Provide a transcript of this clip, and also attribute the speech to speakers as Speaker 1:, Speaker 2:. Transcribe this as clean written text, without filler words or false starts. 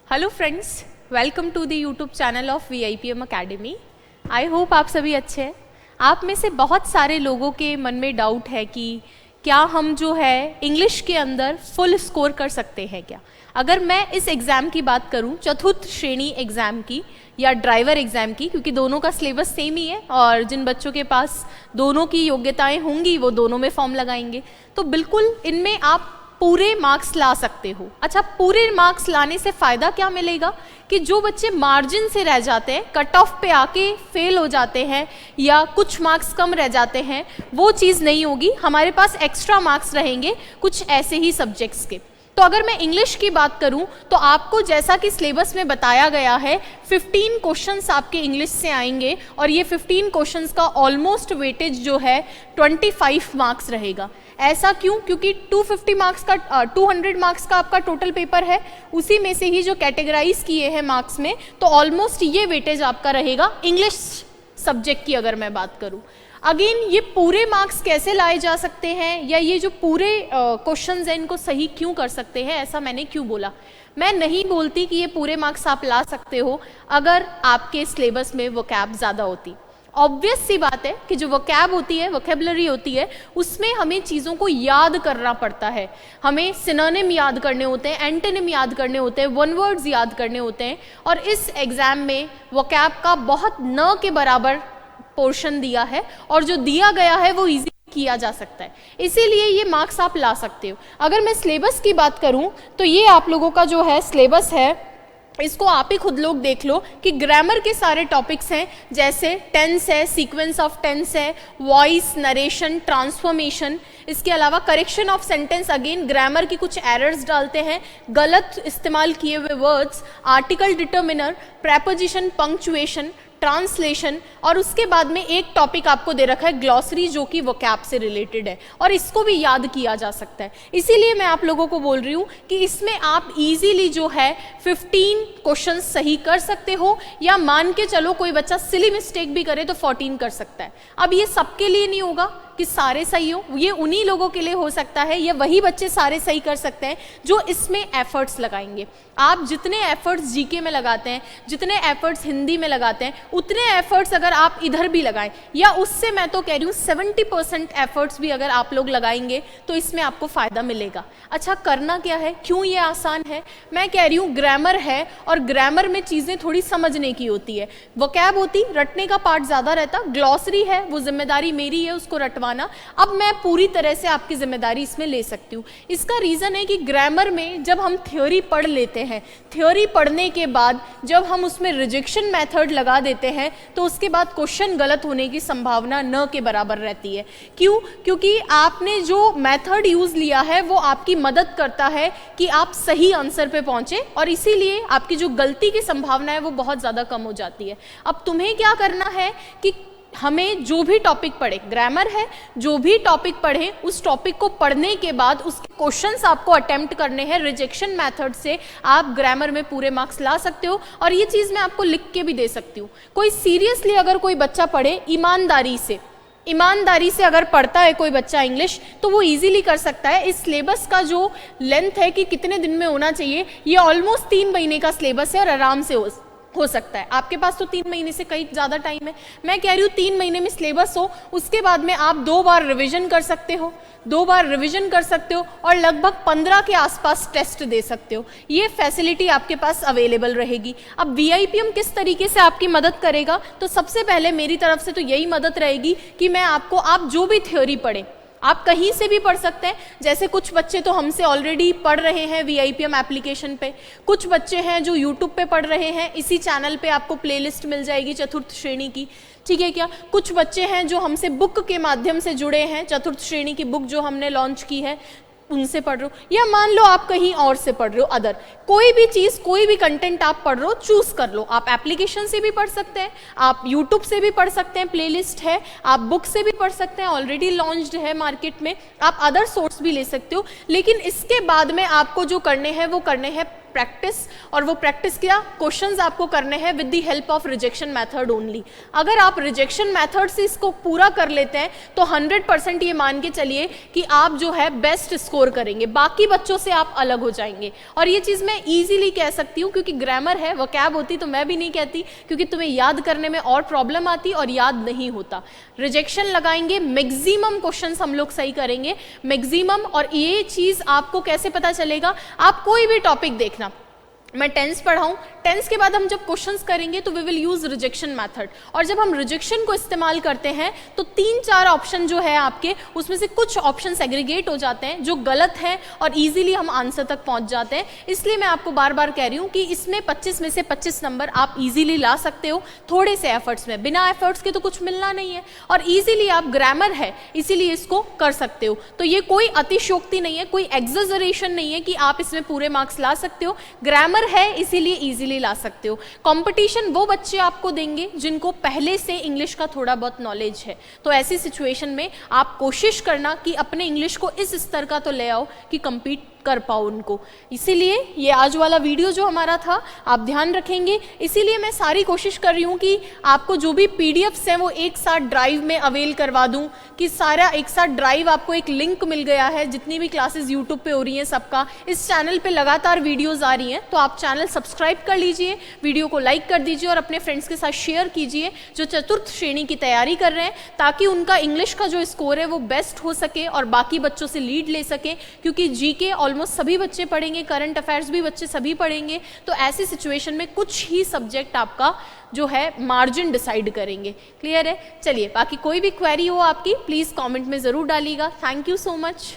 Speaker 1: Hello friends, welcome to the YouTube channel of VIPM academy. I hope आप सभी अच्छे हैं। आप में से बहुत सारे लोगों के मन में डाउट है कि क्या हम जो है इंग्लिश के अंदर फुल स्कोर कर सकते हैं क्या। अगर मैं इस एग्ज़ाम की बात करूं, चतुर्थ श्रेणी एग्ज़ाम की या ड्राइवर एग्ज़ाम की, क्योंकि दोनों का सिलेबस सेम ही है और जिन बच्चों के पास दोनों की योग्यताएं होंगी वो दोनों में फॉर्म लगाएंगे, तो बिल्कुल इनमें आप पूरे मार्क्स ला सकते हो। अच्छा, पूरे मार्क्स लाने से फ़ायदा क्या मिलेगा कि जो बच्चे मार्जिन से रह जाते हैं, कट ऑफ पे आके फेल हो जाते हैं या कुछ मार्क्स कम रह जाते हैं, वो चीज़ नहीं होगी। हमारे पास एक्स्ट्रा मार्क्स रहेंगे कुछ ऐसे ही सब्जेक्ट्स के। तो अगर मैं इंग्लिश की बात करूं तो आपको जैसा कि सिलेबस में बताया गया है 15 क्वेश्चंस आपके इंग्लिश से आएंगे और ये 15 क्वेश्चंस का ऑलमोस्ट वेटेज जो है 25 मार्क्स रहेगा। ऐसा क्यों? क्योंकि 250 मार्क्स का 200 मार्क्स का आपका टोटल पेपर है, उसी में से ही जो कैटेगराइज किए हैं मार्क्स में, तो ऑलमोस्ट ये वेटेज आपका रहेगा इंग्लिश सब्जेक्ट की। अगर मैं बात करूं अगेन, ये पूरे मार्क्स कैसे लाए जा सकते हैं या ये जो पूरे क्वेश्चंस हैं इनको सही क्यों कर सकते हैं, ऐसा मैंने क्यों बोला? मैं नहीं बोलती कि ये पूरे मार्क्स आप ला सकते हो अगर आपके सिलेबस में वोकैब ज़्यादा होती। ऑब्वियस सी बात है कि जो वोकैब होती है, वोकेबलरी होती है, उसमें हमें चीज़ों को याद करना पड़ता है। हमें सिनोनिम याद करने होते हैं, एंटोनिम याद करने होते हैं, वन वर्ड्स याद करने होते हैं। और इस एग्ज़ाम में वोकैब का बहुत न के बराबर पोर्शन दिया है और जो दिया गया है वो इजी किया जा सकता है, इसीलिए ये मार्क्स आप ला सकते हो। अगर मैं सिलेबस की बात करूं तो ये आप लोगों का जो है सिलेबस है, इसको आप ही खुद लोग देख लो कि ग्रामर के सारे टॉपिक्स हैं, जैसे टेंस है, सीक्वेंस ऑफ टेंस है, वॉइस, नरेशन, ट्रांसफॉर्मेशन। इसके अलावा correction of sentence, again grammar की कुछ एरर्स डालते हैं, गलत इस्तेमाल किए हुए words, article determiner, preposition, punctuation, translation, और उसके बाद में एक टॉपिक आपको दे रखा है ग्लॉसरी, जो कि वोकैब से रिलेटेड है और इसको भी याद किया जा सकता है। इसीलिए मैं आप लोगों को बोल रही हूँ कि इसमें आप इजीली जो है 15 क्वेश्चन सही कर सकते हो, या मान के चलो कोई बच्चा सिली मिस्टेक भी करे तो 14 कर सकता है। अब ये सबके लिए नहीं होगा कि सारे सही हो, ये उन्हीं लोगों के लिए हो सकता है, या वही बच्चे सारे सही कर सकते हैं जो इसमें एफर्ट्स लगाएंगे। आप जितने एफर्ट्स जीके में लगाते हैं, जितने एफर्ट्स हिंदी में लगाते हैं, उतने एफर्ट्स अगर आप इधर भी लगाएं, या उससे मैं तो कह रही हूँ 70% एफर्ट्स भी अगर आप लोग लगाएंगे तो इसमें आपको फ़ायदा मिलेगा। अच्छा, करना क्या है, क्यों ये आसान है? मैं कह रही हूँ ग्रामर है और ग्रामर में चीज़ें थोड़ी समझने की होती है। वोकैब होती, रटने का पार्ट ज़्यादा रहता, ग्लॉसरी है वो जिम्मेदारी मेरी है उसको रटवाना। अब मैं पूरी तरह से आपकी जिम्मेदारी इसमें ले सकती हूँ। इसका रीज़न है कि ग्रामर में जब हम थ्योरी पढ़ लेते हैं, थ्योरी पढ़ने के बाद जब हम उसमें रिजेक्शन मेथड लगा देते हैं तो उसके बाद क्वेश्चन गलत होने की संभावना न के बराबर रहती है। क्यों? क्योंकि आपने जो मेथड यूज़ लिया है वो आपकी मदद करता है कि आप सही आंसर पे पहुंचे, और इसीलिए आपकी जो गलती की संभावना है वो बहुत ज़्यादा कम हो जाती है। अब तुम्हें क्या करना है कि हमें जो भी टॉपिक पढ़े, ग्रामर है, जो भी टॉपिक पढ़े, उस टॉपिक को पढ़ने के बाद उसके क्वेश्चंस आपको अटेम्प्ट करने हैं। रिजेक्शन मेथड से आप ग्रामर में पूरे मार्क्स ला सकते हो, और ये चीज़ मैं आपको लिख के भी दे सकती हूँ। कोई सीरियसली अगर कोई बच्चा पढ़े, ईमानदारी से अगर पढ़ता है कोई बच्चा इंग्लिश, तो वो इजीली कर सकता है। इस सिलेबस का जो लेंथ है कि कितने दिन में होना चाहिए, ये ऑलमोस्ट 3 महीने का सिलेबस है और आराम से हो सकता है। आपके पास तो 3 महीने से कहीं ज़्यादा टाइम है। मैं कह रही हूँ 3 महीने में सिलेबस हो, उसके बाद में आप 2 बार रिवीजन कर सकते हो, 2 बार रिवीजन कर सकते हो और लगभग 15 के आसपास टेस्ट दे सकते हो। ये फैसिलिटी आपके पास अवेलेबल रहेगी। अब VIPM किस तरीके से आपकी मदद करेगा? तो सबसे पहले मेरी तरफ से तो यही मदद रहेगी कि मैं आपको, आप जो भी थ्योरी पढ़ें, आप कहीं से भी पढ़ सकते हैं। जैसे कुछ बच्चे तो हमसे ऑलरेडी पढ़ रहे हैं VIPM एप्लीकेशन पे, कुछ बच्चे हैं जो YouTube पे पढ़ रहे हैं, इसी चैनल पे आपको प्लेलिस्ट मिल जाएगी चतुर्थ श्रेणी की, ठीक है क्या? कुछ बच्चे हैं जो हमसे बुक के माध्यम से जुड़े हैं, चतुर्थ श्रेणी की बुक जो हमने लॉन्च की है उनसे पढ़ रहे हो, या मान लो आप कहीं और से पढ़ रहे हो, अदर कोई भी चीज़, कोई भी कंटेंट आप पढ़ रहे हो, चूज कर लो। आप एप्लीकेशन से भी पढ़ सकते हैं, आप यूट्यूब से भी पढ़ सकते हैं, प्लेलिस्ट है, आप बुक से भी पढ़ सकते हैं, ऑलरेडी लॉन्च्ड है मार्केट में, आप अदर सोर्स भी ले सकते हो। लेकिन इसके बाद में आपको जो करने हैं वो करने हैं प्रैक्टिस, और वो प्रैक्टिस क्या, क्वेश्चंस आपको करने हैं with the help of rejection method only. अगर आप रिजेक्शन मेथड से इसको पूरा कर लेते हैं तो 100% ये मान के चलिए कि आप जो है बेस्ट स्कोर करेंगे, बाकी बच्चों से आप अलग हो जाएंगे। और ये चीज़ मैं ईजिली कह सकती हूँ क्योंकि ग्रामर है, वोकैब होती तो मैं भी नहीं कहती, क्योंकि तुम्हें याद करने में और प्रॉब्लम आती और याद नहीं होता। रिजेक्शन लगाएंगे, मैक्सिमम क्वेश्चंस हम लोग सही करेंगे, मैक्सिमम। और ये चीज़ आपको कैसे पता चलेगा, आप कोई भी टॉपिक देखना, मैं टेंस पढ़ाऊँ, टेंस के बाद हम जब क्वेश्चंस करेंगे तो we will use rejection method. और जब हम रिजेक्शन को इस्तेमाल करते हैं तो 3-4 ऑप्शन जो है आपके, उसमें से कुछ ऑप्शन एग्रीगेट हो जाते हैं जो गलत हैं और इजीली हम आंसर तक पहुंच जाते हैं। इसलिए मैं आपको बार बार कह रही हूँ कि इसमें 25 में से 25 नंबर आप इजीली ला सकते हो थोड़े से एफर्ट्स में। बिना एफर्ट्स के तो कुछ मिलना नहीं है, और इजीली आप, ग्रामर है इसीलिए इसको कर सकते हो। तो ये कोई अतिशयोक्ति नहीं है, कोई एग्जेजरेशन नहीं है कि आप इसमें पूरे मार्क्स ला सकते हो। ग्रामर है इसीलिए इजीली ला सकते हो। कंपटीशन वो बच्चे आपको देंगे जिनको पहले से इंग्लिश का थोड़ा बहुत नॉलेज है। तो ऐसी सिचुएशन में आप कोशिश करना कि अपने इंग्लिश को इस स्तर का तो ले आओ कि compete कर पाओ उनको। इसीलिए ये आज वाला वीडियो जो हमारा था आप ध्यान रखेंगे। इसीलिए मैं सारी कोशिश कर रही हूँ कि आपको जो भी पीडीएफ्स हैं वो एक साथ ड्राइव में अवेल करवा दूँ, कि सारा एक साथ ड्राइव, आपको एक लिंक मिल गया है। जितनी भी क्लासेस यूट्यूब पे हो रही हैं सबका, इस चैनल पे लगातार वीडियोस आ रही हैं, तो आप चैनल सब्सक्राइब कर लीजिए, वीडियो को लाइक कर दीजिए और अपने फ्रेंड्स के साथ शेयर कीजिए जो चतुर्थ श्रेणी की तैयारी कर रहे हैं, ताकि उनका इंग्लिश का जो स्कोर है वो बेस्ट हो सके और बाकी बच्चों से लीड ले सके। क्योंकि जीके ऑलमोस्ट सभी बच्चे पढ़ेंगे, करंट अफेयर्स भी बच्चे सभी पढ़ेंगे, तो ऐसी सिचुएशन में कुछ ही सब्जेक्ट आपका जो है मार्जिन डिसाइड करेंगे। क्लियर है? चलिए, बाकी कोई भी क्वेरी हो आपकी प्लीज़ कमेंट में ज़रूर डालिएगा। Thank you so much.